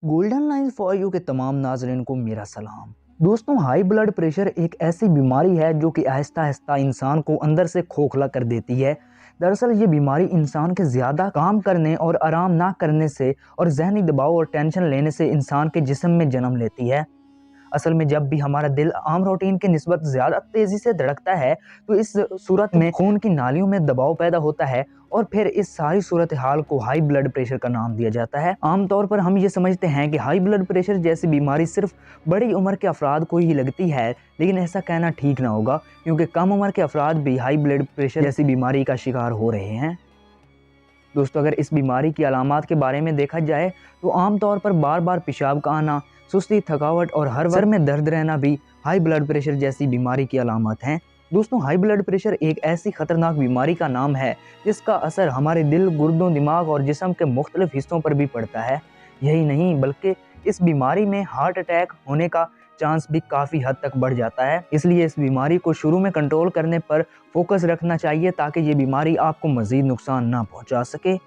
Golden line for you के तमाम नाज़रीन को मेरा सलाम। दोस्तों, हाई ब्लड प्रेशर एक ऐसी बीमारी है जो कि आहिस्ता आहिस्ता इंसान को अंदर से खोखला कर देती है। दरअसल ये बीमारी इंसान के ज़्यादा काम करने और आराम ना करने से और ज़हनी दबाव और टेंशन लेने से इंसान के जिस्म में जन्म लेती है। असल में जब भी हमारा दिल आम रूटीन के निस्बत ज़्यादा तेज़ी से धड़कता है तो इस सूरत में खून की नालियों में दबाव पैदा होता है और फिर इस सारी सूरत हाल को हाई ब्लड प्रेशर का नाम दिया जाता है। आमतौर पर हम ये समझते हैं कि हाई ब्लड प्रेशर जैसी बीमारी सिर्फ बड़ी उम्र के अफराद को ही लगती है, लेकिन ऐसा कहना ठीक ना होगा क्योंकि कम उम्र के अफराद भी हाई ब्लड प्रेशर जैसी बीमारी का शिकार हो रहे हैं। दोस्तों, अगर इस बीमारी की अलामात के बारे में देखा जाए तो आमतौर पर बार बार पेशाब का आना, सुस्ती, थकावट और हर सर में दर्द रहना भी हाई ब्लड प्रेशर जैसी बीमारी की अलामत हैं। दोस्तों, हाई ब्लड प्रेशर एक ऐसी खतरनाक बीमारी का नाम है जिसका असर हमारे दिल, गुर्दों, दिमाग और जिस्म के मुख्तलिफ हिस्सों पर भी पड़ता है। यही नहीं बल्कि इस बीमारी में हार्ट अटैक होने का चांस भी काफ़ी हद तक बढ़ जाता है। इसलिए इस बीमारी को शुरू में कंट्रोल करने पर फोकस रखना चाहिए ताकि ये बीमारी आपको मज़ीद नुकसान ना पहुंचा सके।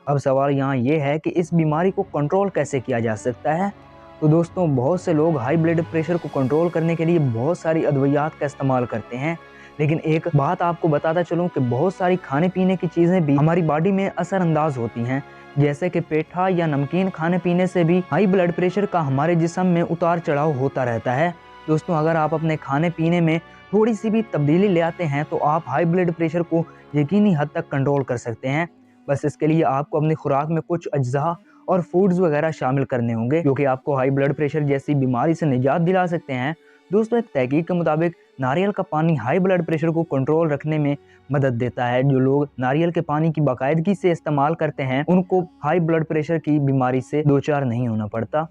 अब सवाल यहाँ ये है कि इस बीमारी को कंट्रोल कैसे किया जा सकता है। तो दोस्तों, बहुत से लोग हाई ब्लड प्रेशर को कंट्रोल करने के लिए बहुत सारी अद्वियात का इस्तेमाल करते हैं, लेकिन एक बात आपको बताता चलूँ कि बहुत सारी खाने पीने की चीज़ें भी हमारी बॉडी में असरअंदाज होती हैं। जैसे कि पेठा या नमकीन खाने पीने से भी हाई ब्लड प्रेशर का हमारे जिस्म में उतार चढ़ाव होता रहता है। दोस्तों, अगर आप अपने खाने पीने में थोड़ी सी भी तब्दीली ले आते हैं तो आप हाई ब्लड प्रेशर को यकीनी हद तक कंट्रोल कर सकते हैं। बस इसके लिए आपको अपनी खुराक में कुछ अज्जा और फूड्स वगैरह शामिल करने होंगे जो कि आपको हाई ब्लड प्रेशर जैसी बीमारी से निजात दिला सकते हैं। दोस्तों, एक तहकीक के मुताबिक नारियल का पानी हाई ब्लड प्रेशर को कंट्रोल रखने में मदद देता है। जो लोग नारियल के पानी की बाकायदगी से इस्तेमाल करते हैं उनको हाई ब्लड प्रेशर की बीमारी से दो चार नहीं होना पड़ता।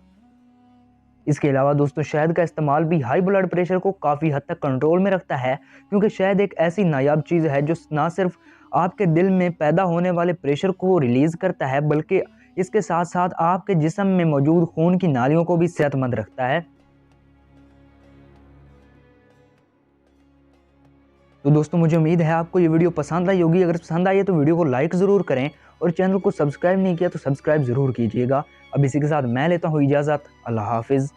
इसके अलावा दोस्तों, शहद का इस्तेमाल भी हाई ब्लड प्रेशर को काफ़ी हद तक कंट्रोल में रखता है, क्योंकि शहद एक ऐसी नायाब चीज़ है जो ना सिर्फ आपके दिल में पैदा होने वाले प्रेशर को रिलीज़ करता है बल्कि इसके साथ साथ आपके जिस्म में मौजूद खून की नालियों को भी सेहतमंद रखता है। तो दोस्तों, मुझे उम्मीद है आपको ये वीडियो पसंद आई होगी। अगर पसंद आई है तो वीडियो को लाइक ज़रूर करें और चैनल को सब्सक्राइब नहीं किया तो सब्सक्राइब ज़रूर कीजिएगा। अब इसी के साथ मैं लेता हूँ इजाज़त। अल्लाह हाफिज़।